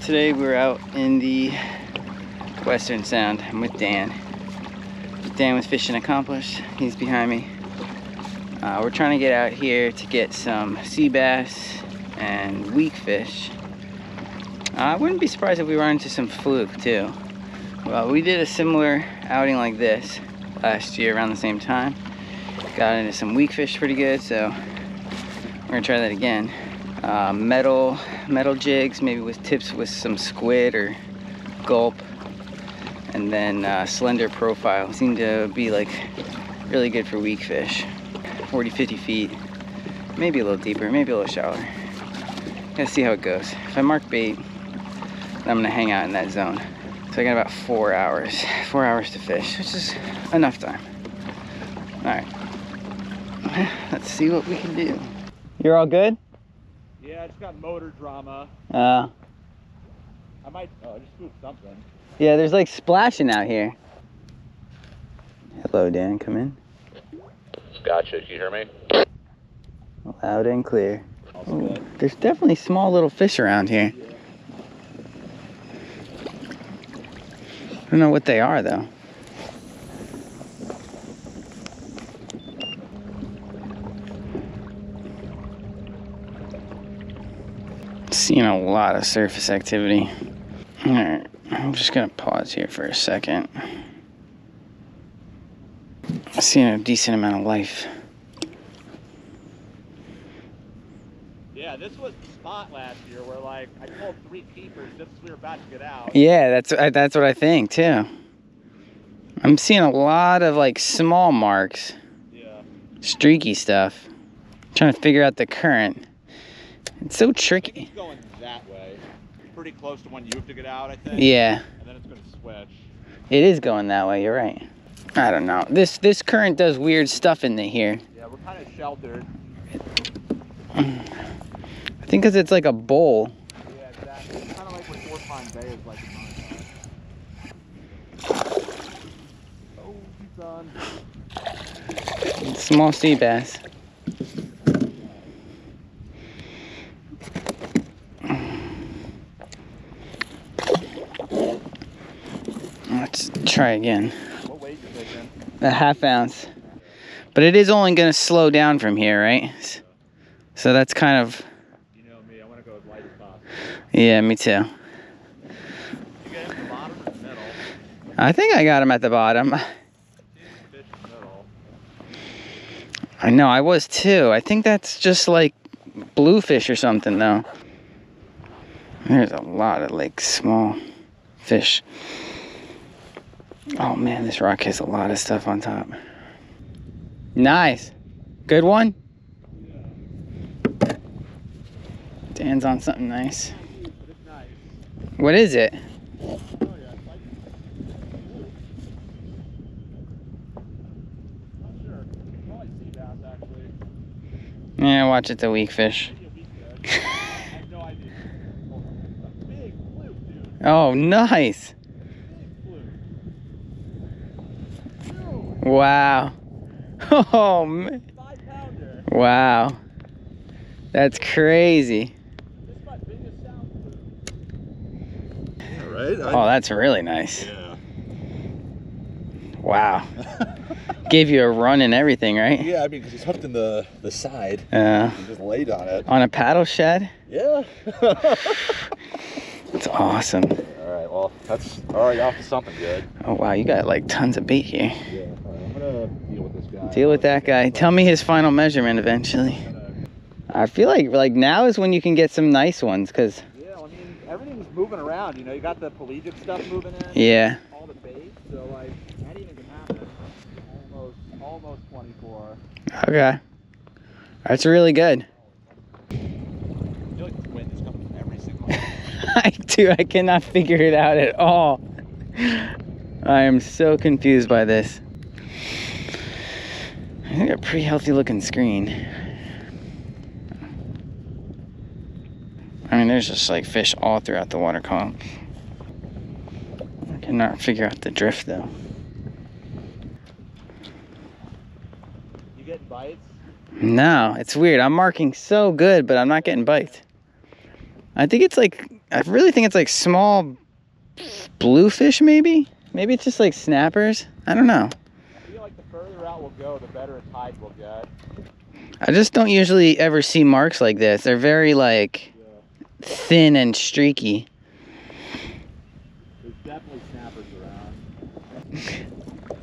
Today we're out in the Western Sound. I'm with Dan. Dan with Fishing Accomplished. He's behind me. We're trying to get out here to get some sea bass and weakfish. I wouldn't be surprised if we run into some fluke too. Well, we did a similar outing like this last year around the same time. Got into some weakfish pretty good, so we're gonna try that again. Metal jigs, maybe with tips with some squid or gulp, and then slender profile seem to be like really good for weakfish. 40-50 feet, maybe a little deeper, maybe a little shallower. Gotta see how it goes. If I mark bait, then I'm gonna hang out in that zone. So I got about 4 hours to fish, which is enough time. All right, let's see what we can do. You're all good? Yeah, I just got motor drama. I might just spook something. Yeah, there's like splashing out here. Hello, Dan, come in. Gotcha, can you hear me? Loud and clear. Ooh, there's definitely small little fish around here. Yeah. I don't know what they are though. Seeing a lot of surface activity. All right, I'm just gonna pause here for a second. Seeing a decent amount of life. Yeah, this was the spot last year where like I pulled 3 keepers just as we were about to get out. Yeah, that's what I think too. I'm seeing a lot of like small marks. Yeah. Streaky stuff. Trying to figure out the current. It's so tricky. It's going that way. Pretty close to when you have to get out, I think. Yeah. And then it's going to switch. It is going that way, you're right. I don't know. This current does weird stuff in here. Yeah, we're kind of sheltered. I think because it's like a bowl. Yeah, exactly. It's kind of like what Fort Pine Bay is like in my Oh, he's on. Small sea bass. Let's try again. What weight you taking? A ½ ounce. But it is only going to slow down from here, right? So that's kind of... You know me, I want to go as light as possible. Yeah, me too. You get him at the bottom or the middle? I think I got him at the bottom. Fish in the middle. I know, I was too. I think that's just like bluefish or something though. There's a lot of like small fish. Oh man, this rock has a lot of stuff on top. Nice. Good one? Dan's on something nice. What is it? Yeah, watch it, the weakfish. Oh, nice. Wow. Oh, man. Wow. That's crazy. Yeah, right? Oh, that's really nice. Yeah. Wow. Gave you a run and everything, right? Yeah, I mean, because he's hooked in the side. He just laid on it. On a paddle shed? Yeah. It's awesome. All right, well, that's already off to something good. Oh, wow, you got like tons of bait here. Yeah, all right, I'm going to deal with this guy. Deal with that guy. Tell me his final measurement eventually. I feel like now is when you can get some nice ones, because... Yeah, I mean, everything's moving around. You know, you got the pelagic stuff moving in. Yeah. All the bait, so like, anything can happen. Almost 24. Okay. That's really good. I feel like the wind is coming from every single one. I cannot figure it out at all. I am so confused by this. I think a pretty healthy looking screen. I mean, there's just like fish all throughout the water column. I cannot figure out the drift though. You getting bites? No, it's weird. I'm marking so good, but I'm not getting bites. I think it's like I really think it's like small bluefish, maybe? Maybe it's just like snappers. I don't know. I feel like the further out we'll go, the better a tide we'll get. I just don't usually ever see marks like this. They're very like thin and streaky. There's definitely snappers around.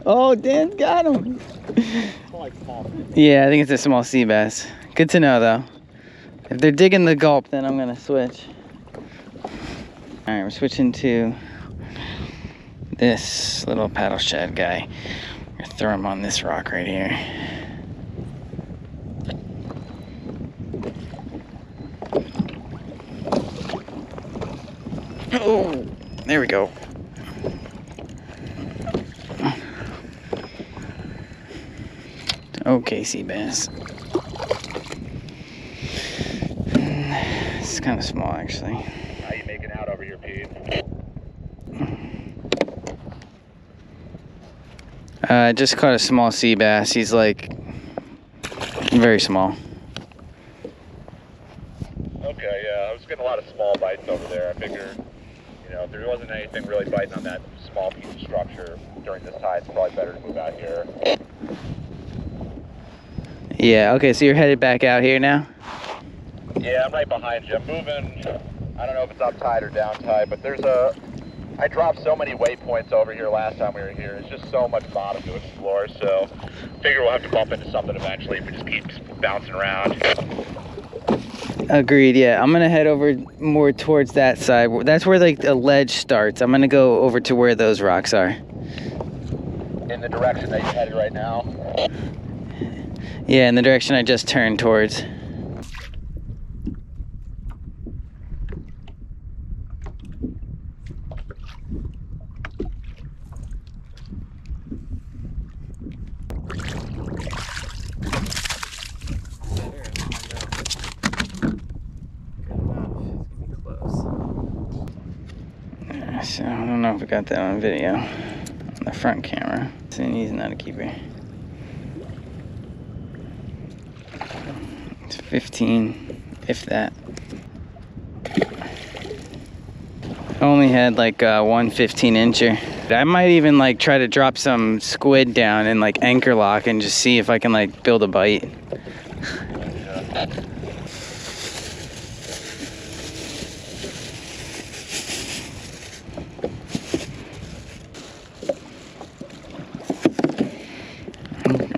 Oh, Dan got him. Like small fish. Yeah, I think it's a small sea bass. Good to know though. If they're digging the gulp, then I'm gonna switch. All right, we're switching to this little paddle shad guy. We're gonna throw him on this rock right here. Oh, there we go. Okay, sea bass. It's kind of small, actually. How you making out over here, Pete? I just caught a small sea bass. He's like very small. Okay, yeah, I was getting a lot of small bites over there. I figured, you know, if there wasn't anything really biting on that small piece of structure during this tide, it's probably better to move out here. Yeah, okay, so you're headed back out here now? Yeah, I'm right behind you. I'm moving, I don't know if it's up tide or down tide, but I dropped so many waypoints over here last time we were here. It's just so much bottom to explore, so figure we'll have to bump into something eventually if we just keep bouncing around. Agreed, yeah. I'm gonna head over more towards that side. That's where like the ledge starts. I'm gonna go over to where those rocks are. In the direction that you're headed right now? Yeah, in the direction I just turned towards. So I don't know if we got that on video on the front camera. So he's not a keeper. It's 15, if that. I only had like one 15-incher. I might even like try to drop some squid down and like anchor lock and just see if I can like build a bite.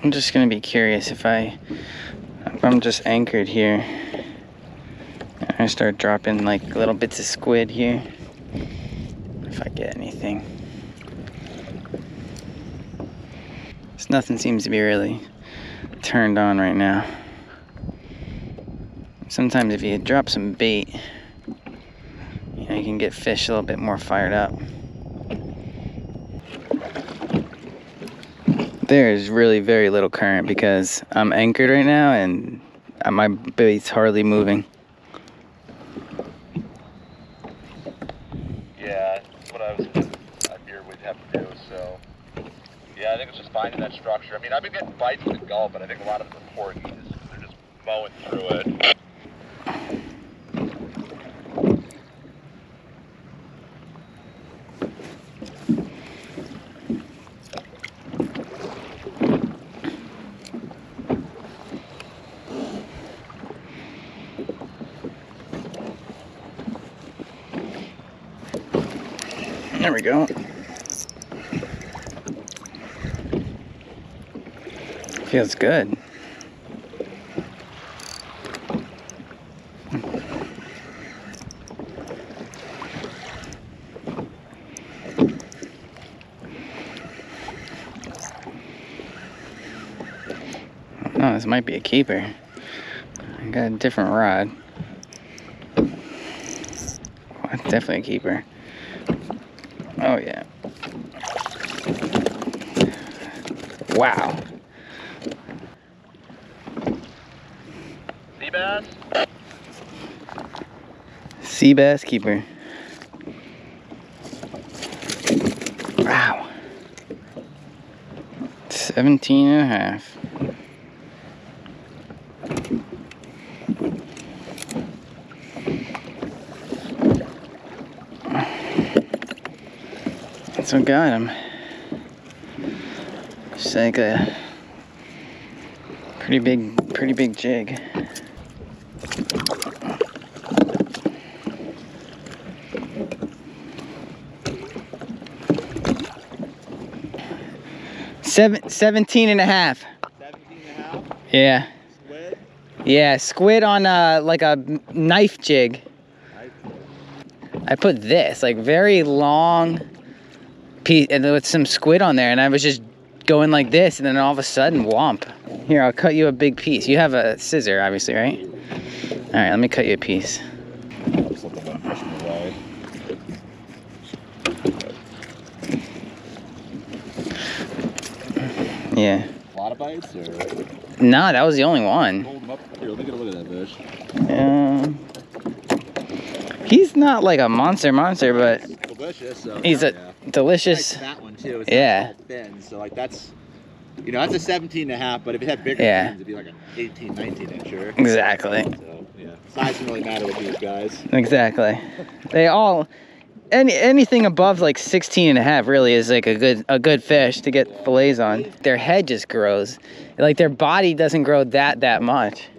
I'm just gonna be curious if I'm just anchored here and I start dropping like little bits of squid here, if I get anything. Just nothing seems to be really turned on right now. Sometimes if you drop some bait, you know, you can get fish a little bit more fired up. There is really very little current because I'm anchored right now and my bait's hardly moving. Yeah, that's what I feared we'd have to do, so. Yeah, I think it's just finding that structure. I mean, I've been getting bites with the gulp, but I think a lot of them are porgies. They're just mowing through it. There we go. Feels good. Oh, this might be a keeper. I got a different rod. Oh, that's definitely a keeper. Oh yeah. Wow. Sea bass? Sea bass keeper. Wow. 17 and a half. That's what got him. It's like a pretty big jig. Seventeen and a half. 17 and a half? Yeah. Squid? Yeah, squid on like a knife jig. I put this, like very long piece, and with some squid on there, and I was just going like this, and then all of a sudden, whomp. Here, I'll cut you a big piece. You have a scissor, obviously, right? All right, let me cut you a piece. Yeah. A lot of bites, or? Nah, that was the only one. Hold them up. Here, let me get a look at that fish. He's not like a monster, but Delicious. So he's a delicious. I like that one too. It's yeah. Thin, so like that's, you know, that's a 17 and a half, but if it had bigger fins, it'd be like an 18, 19 incher. Exactly. So yeah, size doesn't really matter with these guys. Exactly. They all, anything above like 16 and a half really is like a good fish to get fillets on. Their head just grows. Like their body doesn't grow that much.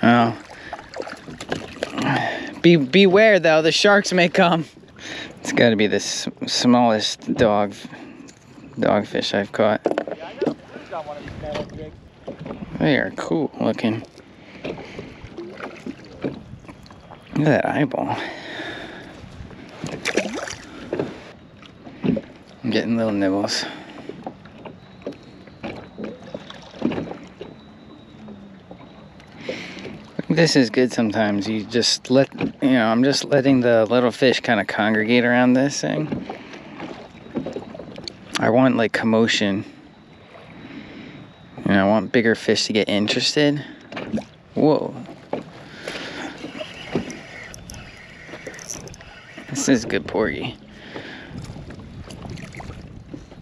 Oh. Beware though, the sharks may come. It's got to be the smallest dogfish I've caught. They are cool looking. Look at that eyeball. I'm getting little nibbles. This is good sometimes. You just I'm just letting the little fish kind of congregate around this thing. I want like commotion. I want bigger fish to get interested. Whoa. This is good porgy.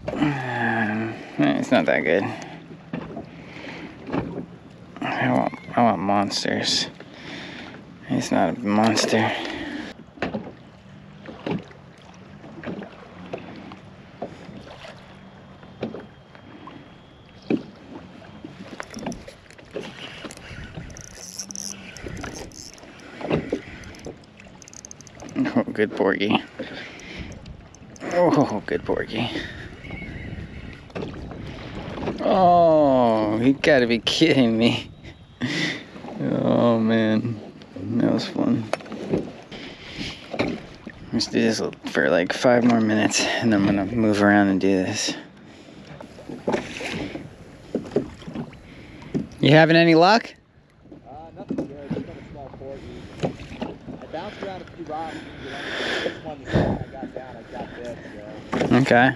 It's not that good. I want monsters. It's not a monster. Oh, good porgy. Oh, good porgy. Oh, you gotta be kidding me. Oh man, that was fun. Let's do this for like 5 more minutes and then I'm gonna move around and do this. You having any luck? Nothing good, just got a small porgy. I bounced around a few rocks, this one I got down, I got this, so. Okay.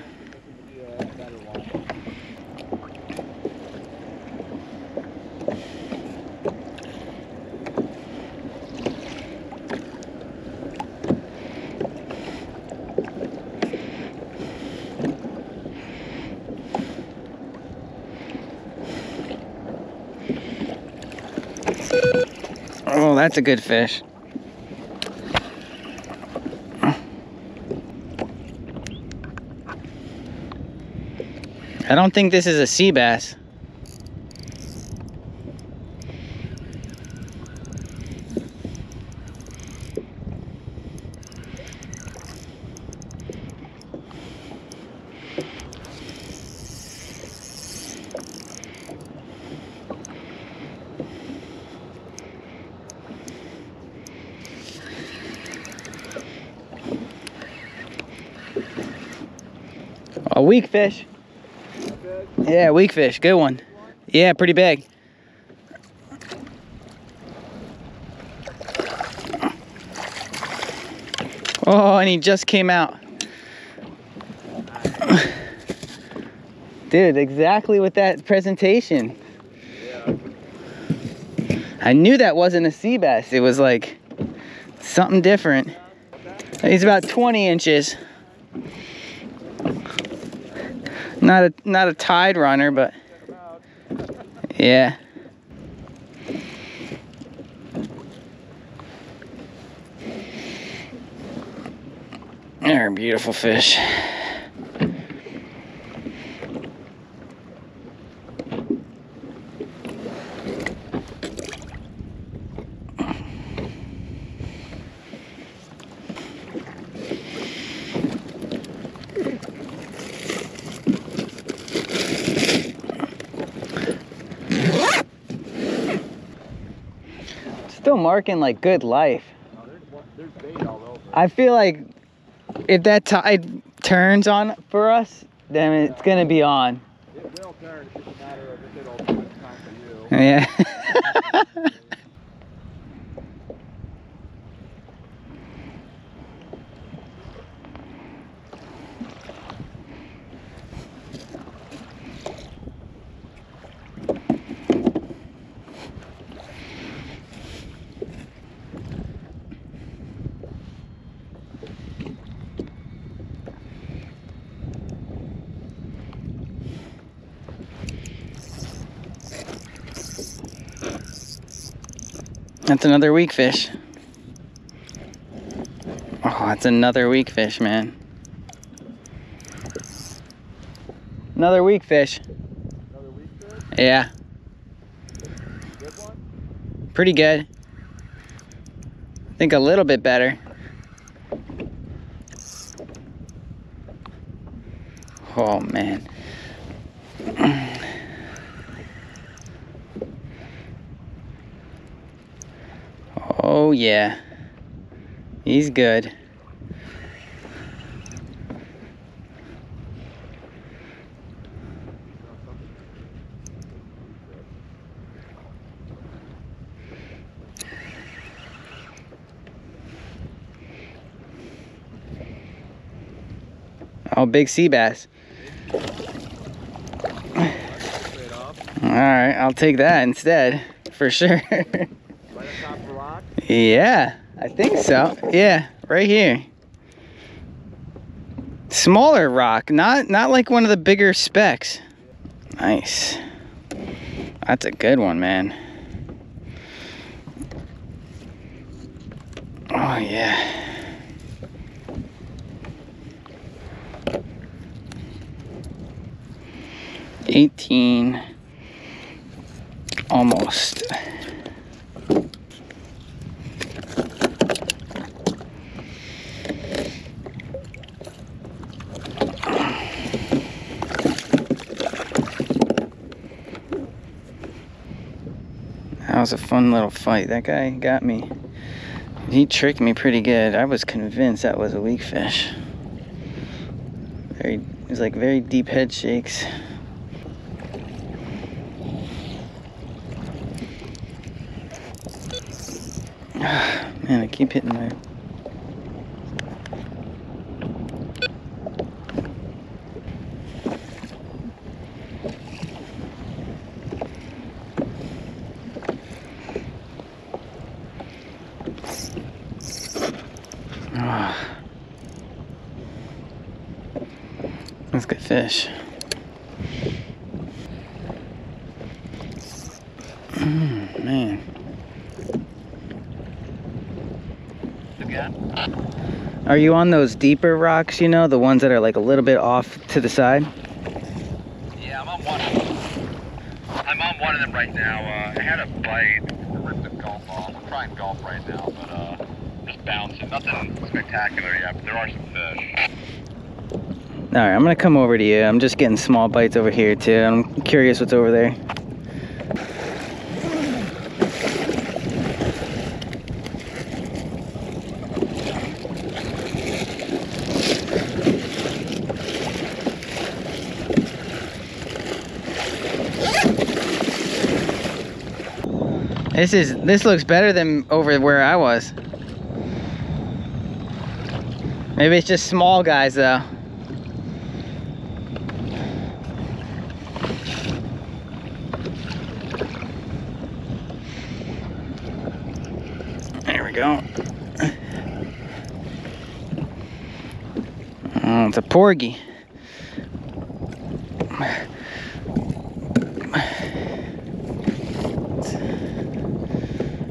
Oh, that's a good fish. I don't think this is a sea bass. A weakfish. Yeah, weakfish, good one. Yeah, pretty big. Oh, and he just came out. Dude, exactly with that presentation. I knew that wasn't a sea bass. It was like something different. He's about 20 inches. Not a tide runner, but yeah. They're a beautiful fish. Still marking like good life. There's bait all over. I feel like if that tide turns on for us, then it's gonna be on. It will turn. It's just a matter of if it'll do its time for you. Yeah. That's another weakfish. Oh, that's another weakfish, man. Another weakfish. Another weakfish? Yeah. Good one? Pretty good. I think a little bit better. Oh, man. Oh yeah, he's good. Oh, big sea bass. All right, I'll take that instead, for sure. Yeah, I think so. Yeah, right here. Smaller rock, not like one of the bigger specks. Nice. That's a good one, man. Oh yeah. $18, almost. That was a fun little fight. That guy got me. He tricked me pretty good. I was convinced that was a weakfish. It was like very deep head shakes. Man, I keep hitting my... That's good fish. Man. Are you on those deeper rocks, you know, the ones that are like a little bit off to the side? Yeah, I'm on one of them. I'm on one of them right now. I had a bite. I ripped the gulp off. I'm trying gulp right now, but just bouncing. Nothing spectacular yet, but there are some fish. All right, I'm gonna come over to you. I'm just getting small bites over here too. I'm curious what's over there. This looks better than over where I was. Maybe it's just small guys though. There we go. Oh, it's a porgy.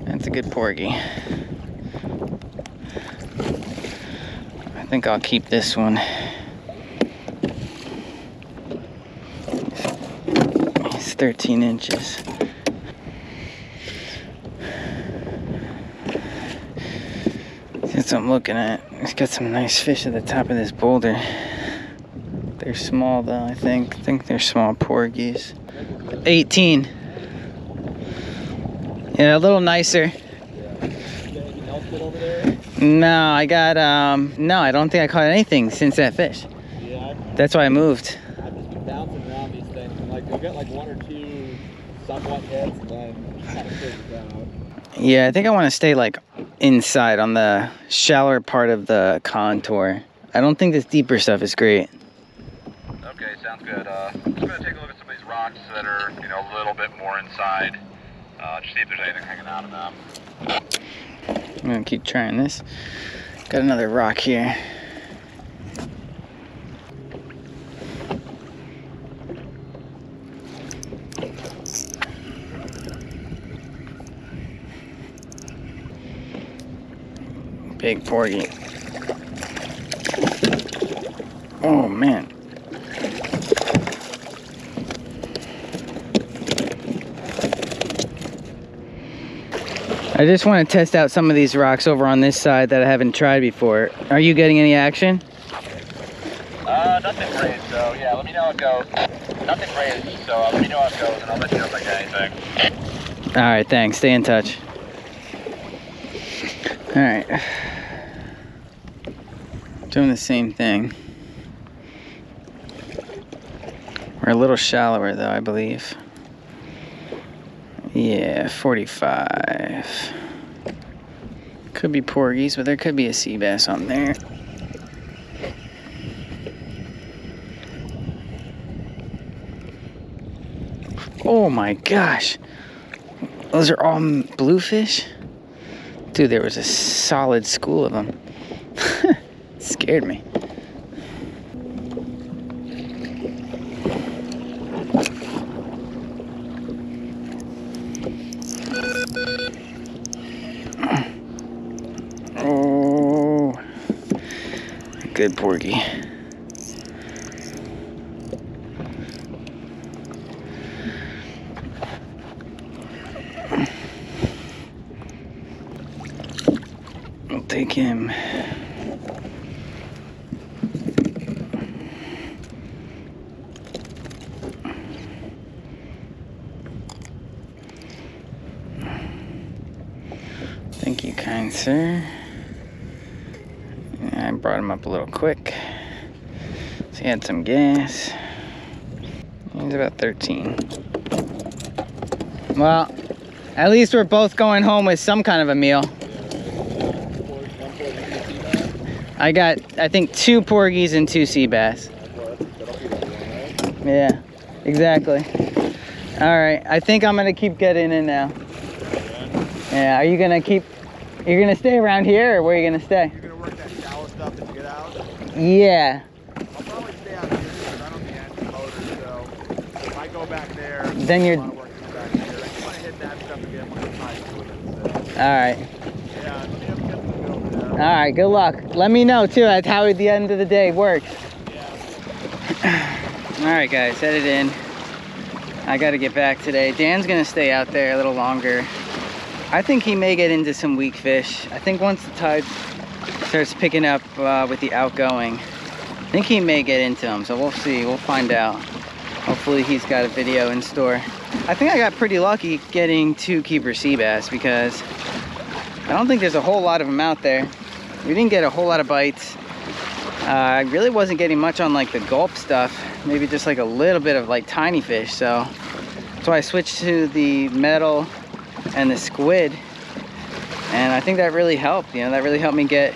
That's a good porgy. I think I'll keep this one. It's 13 inches. That's what I'm looking at. It's got some nice fish at the top of this boulder. They're small though, I think. I think they're small porgies. 18. Yeah, a little nicer. No, I got, no, I don't think I caught anything since that fish. Yeah. That's why I moved. I've just been bouncing around these things, and like you'll get like 1 or 2 somewhat hits, and then kind of figures out. Yeah, I think I want to stay like inside on the shallower part of the contour. I don't think this deeper stuff is great. Okay, sounds good. I'm just gonna take a look at some of these rocks that are, you know, a little bit more inside. Just see if there's anything hanging out of them. I'm gonna keep trying this. Got another rock here. Big porgy. Oh man. I just want to test out some of these rocks over on this side that I haven't tried before. Are you getting any action? Nothing great, so yeah, let me know how it goes. Nothing great, so let me know how it goes, and I'll let you know if I get anything. Alright, thanks. Stay in touch. Alright. Doing the same thing. We're a little shallower though, I believe. Yeah, 45. Could be porgies, but there could be a sea bass on there. Oh my gosh. Those are all bluefish? Dude, there was a solid school of them. Scared me. Oh, good porgy. I'll take him. Thank you, kind sir. I brought him up a little quick. So he had some gas. He's about 13. Well, at least we're both going home with some kind of a meal. I got, I think, 2 porgies and 2 sea bass. Yeah, exactly. All right, I think I'm gonna keep getting in now. Yeah, are you gonna keep, you're gonna stay around here, or where are you gonna stay? You're gonna work that shallow stuff that you get out? Yeah. I'll probably stay out here because I don't think I motor, so if I go back there, Then you're... I want to work back here. I just want to hit that stuff again when I'm tied to it. All right. Yeah, let me have a good over there. All right, good luck. Let me know too at how the end of the day works. Yeah. All right, guys, headed in. I got to get back today. Dan's gonna stay out there a little longer. I think he may get into some weak fish. I think once the tide starts picking up with the outgoing, I think he may get into them. So we'll see. We'll find out. Hopefully he's got a video in store. I think I got pretty lucky getting 2 keeper sea bass because I don't think there's a whole lot of them out there. We didn't get a whole lot of bites. I really wasn't getting much on like the gulp stuff. Maybe just like a little bit of like tiny fish. So that's why I switched to the metal and the squid. And I think that really helped. You know, that really helped me get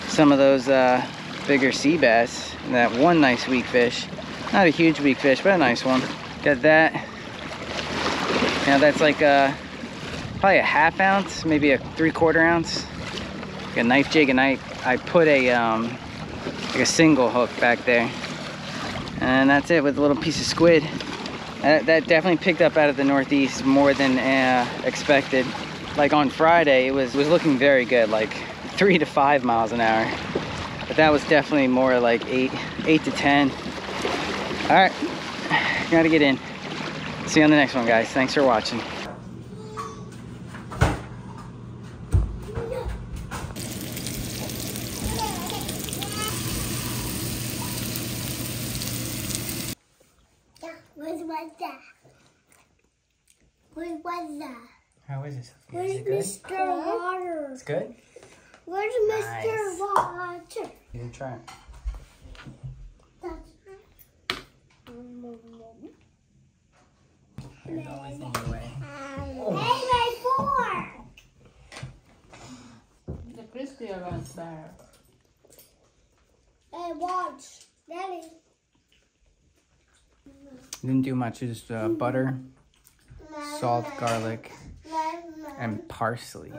some of those bigger sea bass. And that one nice weak fish. Not a huge weak fish, but a nice one. Got that. You know, that's like probably a ½ ounce, maybe a 3/4 ounce. Like a knife jig, and I put a like a single hook back there, and that's it with a little piece of squid. That definitely picked up out of the northeast more than expected. Like on Friday, it was looking very good, like 3 to 5 miles an hour. But that was definitely more like 8 to 10. All right, gotta get in. See you on the next one, guys. Thanks for watching. What was that? How is it, Sophia? Where's Is it good? Mr. Water? It's good? Where's Mr. Water? You didn't try it. That's There's always in your way. Hey, my fork! The crispy one's better. Hey, watch. Daddy. Didn't do much, just butter, salt, garlic, and parsley.